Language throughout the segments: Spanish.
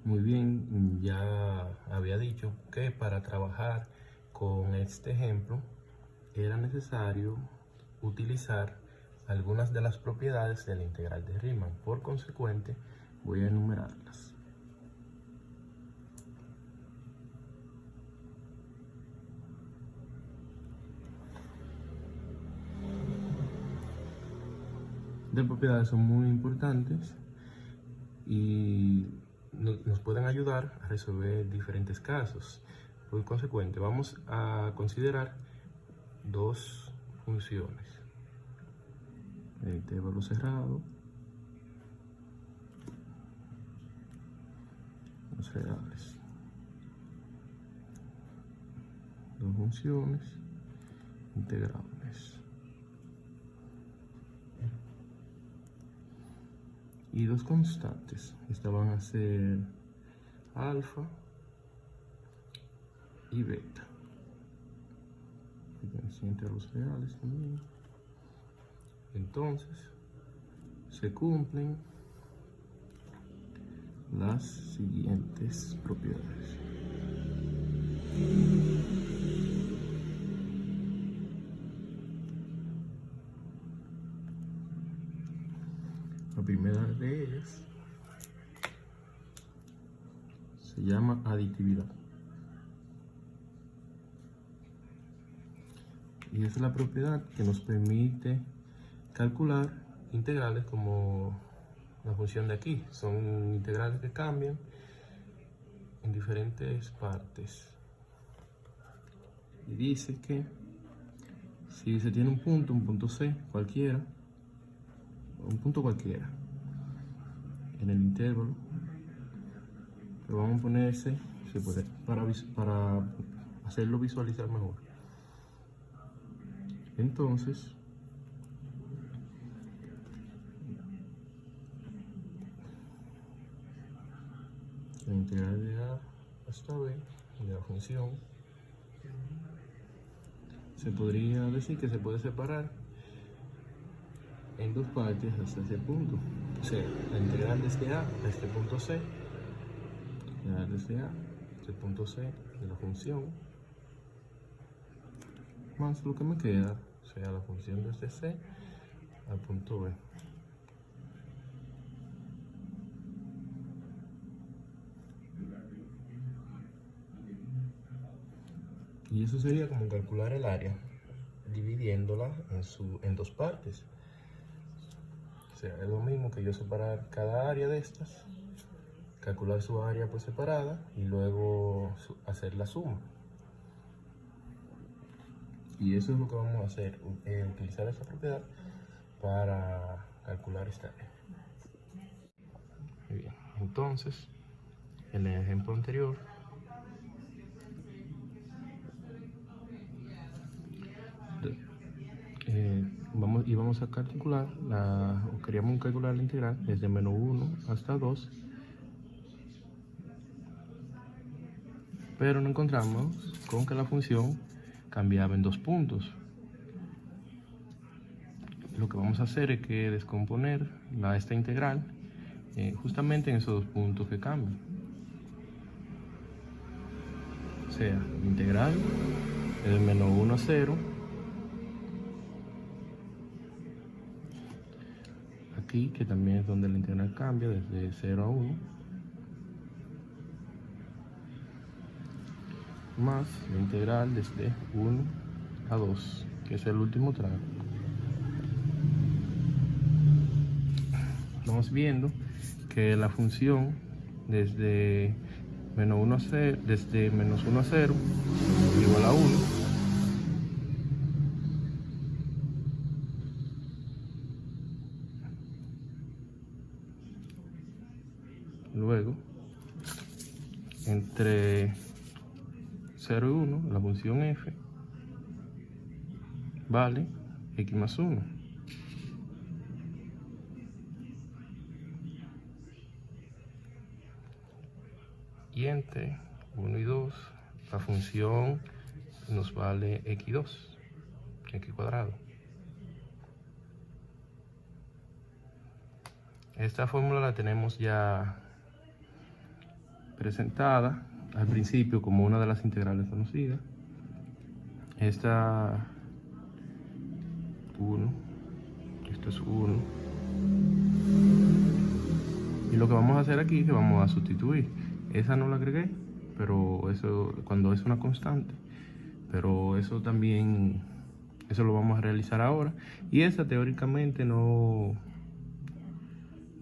Muy bien, ya había dicho que para trabajar con este ejemplo era necesario utilizar algunas de las propiedades de la integral de Riemann. Por consecuente, voy a enumerarlas. Estas propiedades son muy importantes y nos pueden ayudar a resolver diferentes casos. Por consecuente, vamos a considerar dos funciones: el intervalo cerrado, los reales. Dos funciones integrables y dos constantes. Estas van a ser alfa y beta. Entre los reales también. Entonces se cumplen las siguientes propiedades. La primera de ellas se llama aditividad. Y esa es la propiedad que nos permite calcular integrales como la función de aquí. Son integrales que cambian en diferentes partes. Y dice que si se tiene un punto C cualquiera, un punto cualquiera en el intervalo, pero vamos a poner ese, se puede, para hacerlo visualizar mejor. Entonces, la integral de A hasta B de la función se podría decir que se puede separar en dos partes hasta ese punto. O sea, la integral desde A a este punto C, la integral desde A a este punto C de la función, más lo que me queda, o sea, la función desde C al punto B. Y eso sería como calcular el área, dividiéndola en dos partes. O sea, es lo mismo que yo separar cada área de estas, calcular su área por separada y luego hacer la suma. Y eso es lo que vamos a hacer, utilizar esa propiedad para calcular esta área. Muy bien, entonces, en el ejemplo anterior, íbamos a calcular, queríamos calcular la integral desde menos 1 hasta 2, pero nos encontramos con que la función cambiaba en dos puntos. Lo que vamos a hacer es que descomponer esta integral justamente en esos dos puntos que cambian. O sea, la integral es de menos 1 a 0. Aquí, que también es donde la integral cambia, desde 0 a 1. Más la integral desde 1 a 2, que es el último tramo. Vamos viendo que la función desde menos 1 a 0, desde menos 1 a 0 igual a 1. Luego, entre 0 y 1, la función f vale x más 1. Y entre 1 y 2, la función nos vale x2, x cuadrado. Esta fórmula la tenemos ya presentada al principio como una de las integrales conocidas. Esta 1, esto es 1. Y lo que vamos a hacer aquí es que vamos a sustituir. Esa no la agregué, pero eso cuando es una constante. Pero eso también, eso lo vamos a realizar ahora. Y esa teóricamente no,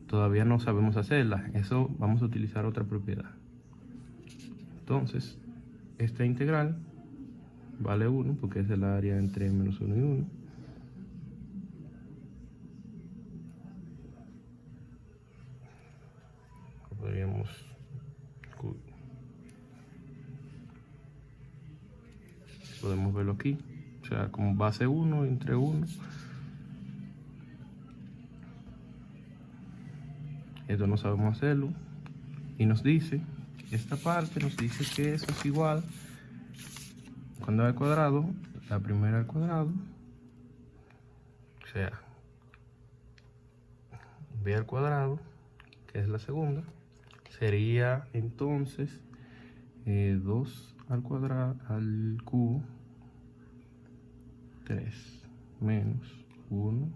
todavía no sabemos hacerla. Eso vamos a utilizar otra propiedad. Entonces, esta integral vale 1 porque es el área entre menos 1 y 1. Podemos verlo aquí, o sea, como base 1 entre 1. Esto no sabemos hacerlo. Y nos dice, esta parte nos dice que eso es igual, cuando al cuadrado, la primera al cuadrado, o sea, b al cuadrado, que es la segunda, sería entonces 2 al cuadrado, al cubo, 3 menos 1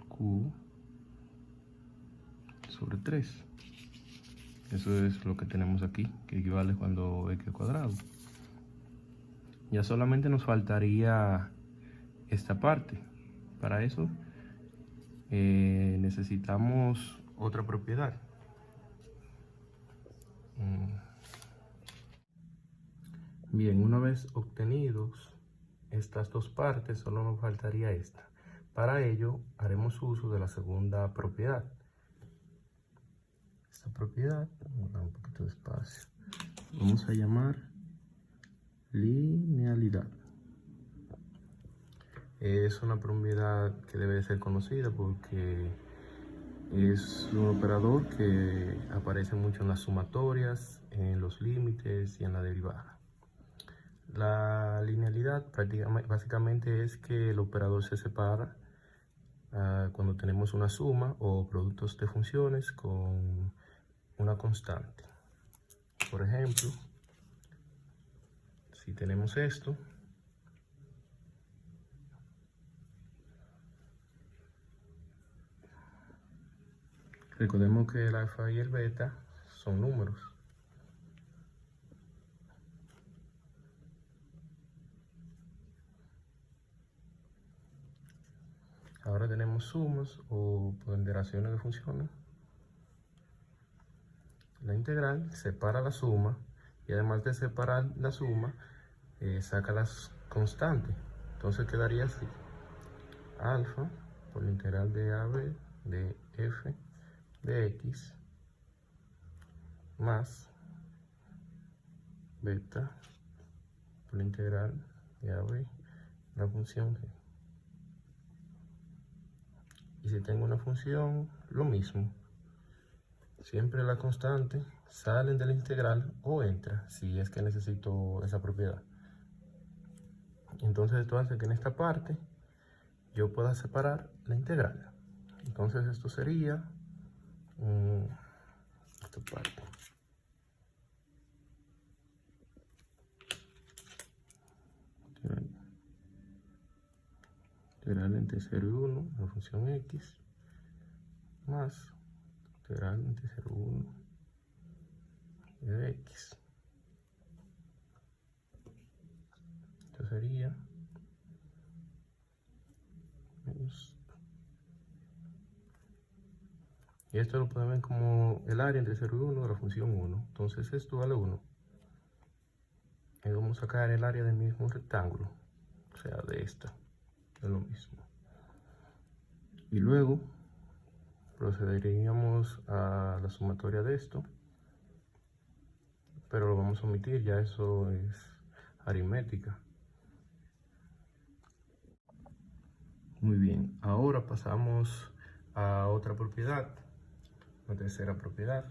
cubo sobre 3. Eso es lo que tenemos aquí, que equivale cuando x al cuadrado. Ya solamente nos faltaría esta parte. Para eso necesitamos otra propiedad. Bien, una vez obtenidos estas dos partes, solo nos faltaría esta. Para ello haremos uso de la segunda propiedad. Esta propiedad, vamos a dar un poquito de espacio, vamos a llamar linealidad. Es una propiedad que debe ser conocida porque es un operador que aparece mucho en las sumatorias, en los límites y en la derivada. La linealidad básicamente es que el operador se separa cuando tenemos una suma o productos de funciones con una constante. Por ejemplo, si tenemos esto, recordemos que el alfa y el beta son números. Ahora tenemos sumas o ponderaciones de funciones. La integral separa la suma y además de separar la suma, saca las constantes. Entonces quedaría así. Alfa por la integral de AB de f de x más beta por la integral de AB la función g. Y si tengo una función, lo mismo. Siempre la constante salen de la integral o entra si es que necesito esa propiedad. Entonces esto hace que en esta parte yo pueda separar la integral. Entonces esto sería esta parte. Integral entre 0 y 1, la función x, más integral entre 0 y 1 de x. Esto sería menos. Y esto lo pueden ver como el área entre 0 y 1 de la función 1. Entonces esto vale 1. Y vamos a sacar el área del mismo rectángulo, o sea, de esta. Es lo mismo. Y luego procederíamos a la sumatoria de esto, pero lo vamos a omitir, ya eso es aritmética. Muy bien, ahora pasamos a otra propiedad, la tercera propiedad,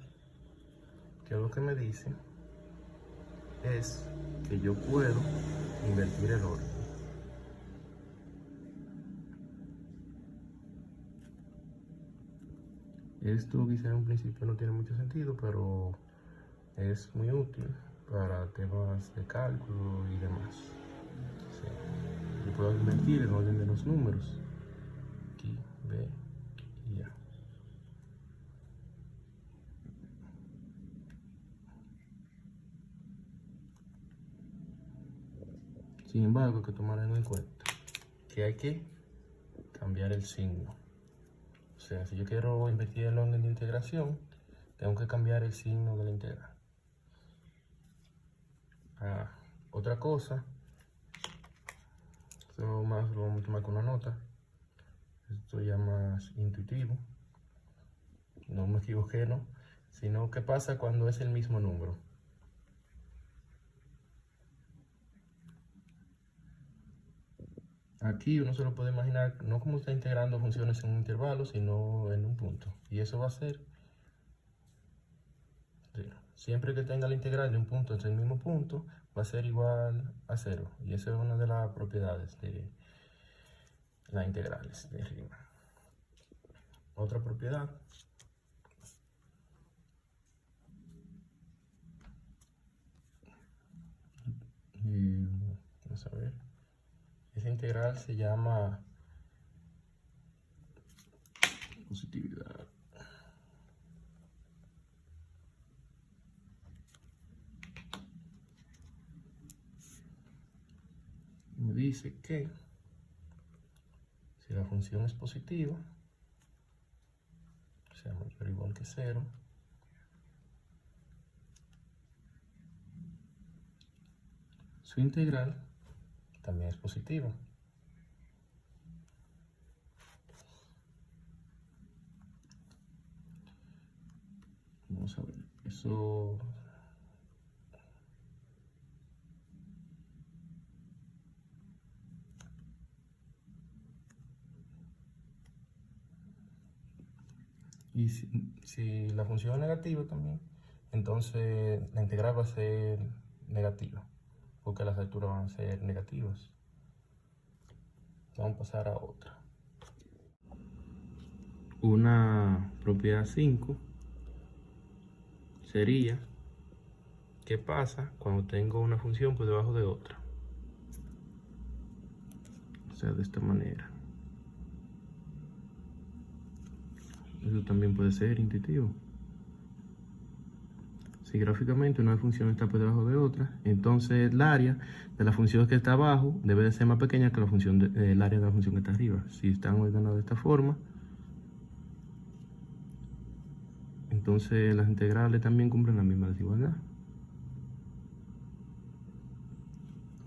que lo que me dice es que yo puedo invertir el orden. Esto quizá en un principio no tiene mucho sentido, pero es muy útil para temas de cálculo y demás. Sí. Yo puedo invertir el orden de los números. Aquí, B y A. Sin embargo, hay que tomar en cuenta que hay que cambiar el signo. O sea, si yo quiero invertir el orden de integración, tengo que cambiar el signo de la integral. Otra cosa, esto más lo vamos a tomar con una nota. Esto ya más intuitivo. No me equivoqué, ¿no? Sino qué pasa cuando es el mismo número. Aquí uno se lo puede imaginar no como está integrando funciones en un intervalo, sino en un punto. Y eso va a ser 0. Siempre que tenga la integral de un punto entre el mismo punto, va a ser igual a 0. Y esa es una de las propiedades de las integrales de Riemann. Otra propiedad vamos a ver. Esa integral se llama positividad. Me dice que si la función es positiva, o sea, mayor o igual que 0, su integral también es positiva. Vamos a ver, eso y si la función es negativa también, entonces la integral va a ser negativa, porque las alturas van a ser negativas. Vamos a pasar a otra. Una propiedad 5 sería qué pasa cuando tengo una función por debajo de otra. O sea, de esta manera. Eso también puede ser intuitivo. Si gráficamente una función está por debajo de otra, entonces el área de la función que está abajo debe de ser más pequeña que el área de la función que está arriba. Si están ordenadas de esta forma, entonces las integrales también cumplen la misma desigualdad.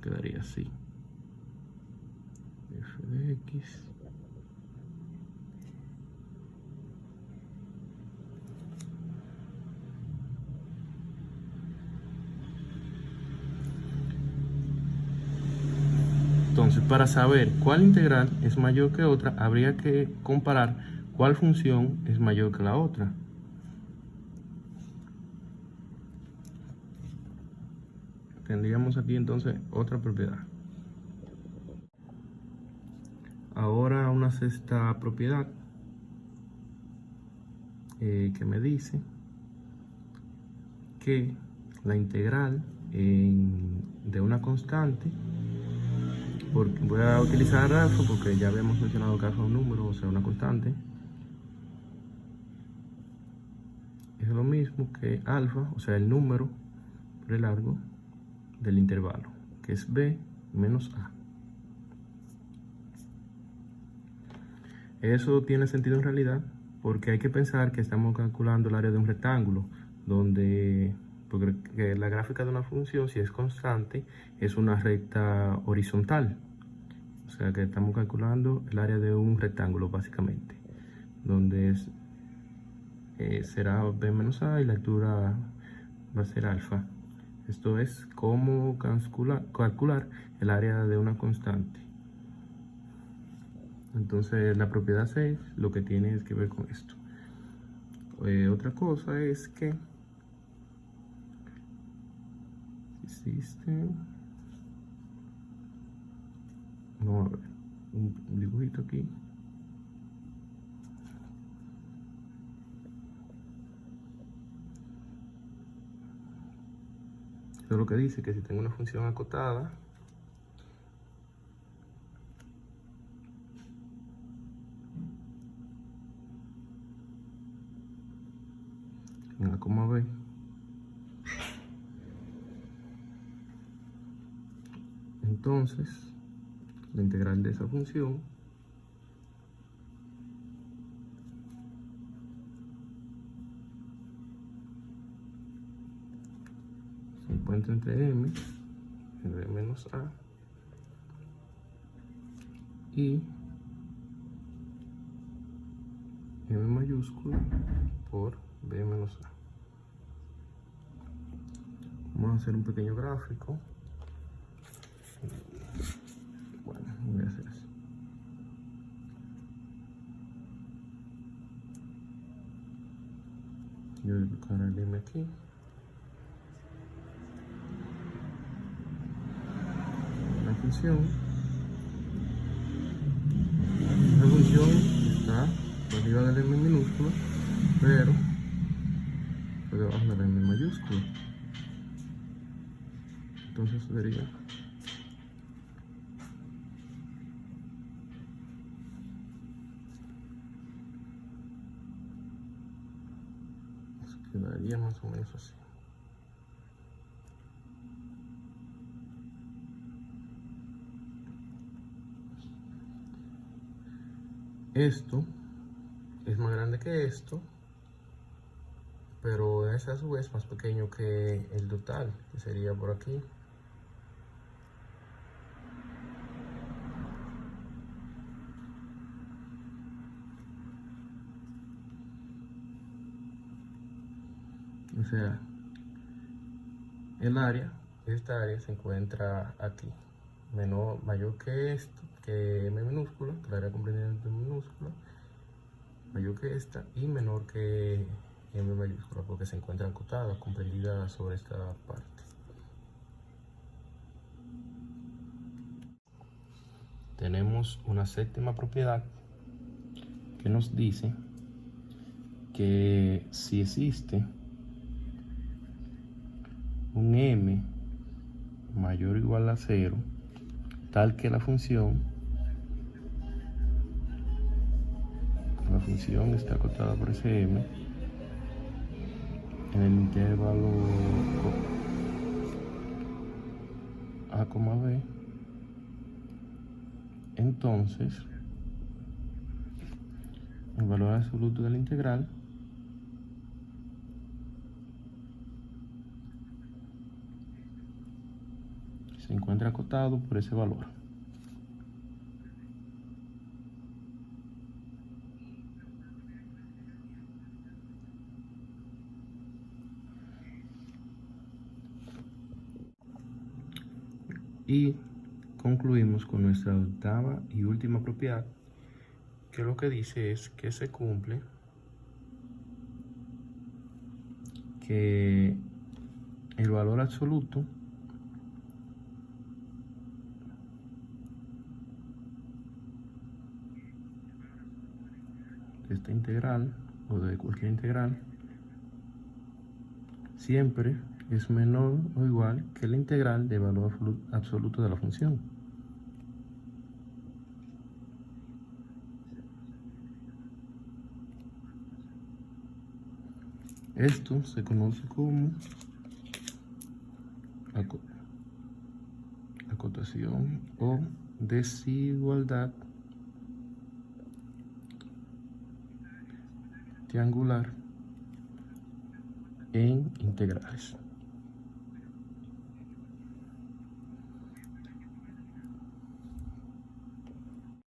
Quedaría así. F de X. Entonces, para saber cuál integral es mayor que otra, habría que comparar cuál función es mayor que la otra. Tendríamos aquí entonces otra propiedad. Ahora una sexta propiedad que me dice que la integral de una constante, voy a utilizar alfa porque ya habíamos mencionado que alfa es un número, o sea, una constante, es lo mismo que alfa, o sea, el número por el largo del intervalo, que es b menos a. Eso tiene sentido en realidad porque hay que pensar que estamos calculando el área de un rectángulo, porque la gráfica de una función, si es constante, es una recta horizontal. O sea que estamos calculando el área de un rectángulo básicamente, donde será b menos a y la altura va a ser alfa. Esto es cómo calcular el área de una constante. Entonces la propiedad 6 lo que tiene es que ver con esto. Otra cosa es que existe, vamos a ver, un dibujito aquí. Esto es lo que dice que si tengo una función acotada, en la coma b, entonces la integral de esa función se encuentra entre m menos a y m mayúscula por b menos a. Vamos a hacer un pequeño gráfico. Bueno, voy a hacer así. Yo voy a colocar el m aquí. La función está por arriba del m minúscula, pero por debajo del m mayúscula. Entonces sería quedaría más o menos así. Esto es más grande que esto, pero es a su vez más pequeño que el total, que sería por aquí. O sea, esta área se encuentra aquí, mayor que esto, que m minúscula, que la área comprendida en m minúscula, mayor que esta y menor que m mayúscula, porque se encuentran acotadas, comprendidas sobre esta parte. Tenemos una séptima propiedad que nos dice que si existe un m mayor o igual a 0, tal que la función está acotada por ese m en el intervalo a, b, entonces el valor absoluto de la integral se encuentra acotado por ese valor. Y concluimos con nuestra octava y última propiedad, que lo que dice es que se cumple que el valor absoluto de esta integral o de cualquier integral siempre es menor o igual que la integral de valor absoluto de la función. Esto se conoce como acotación o desigualdad triangular en integrales.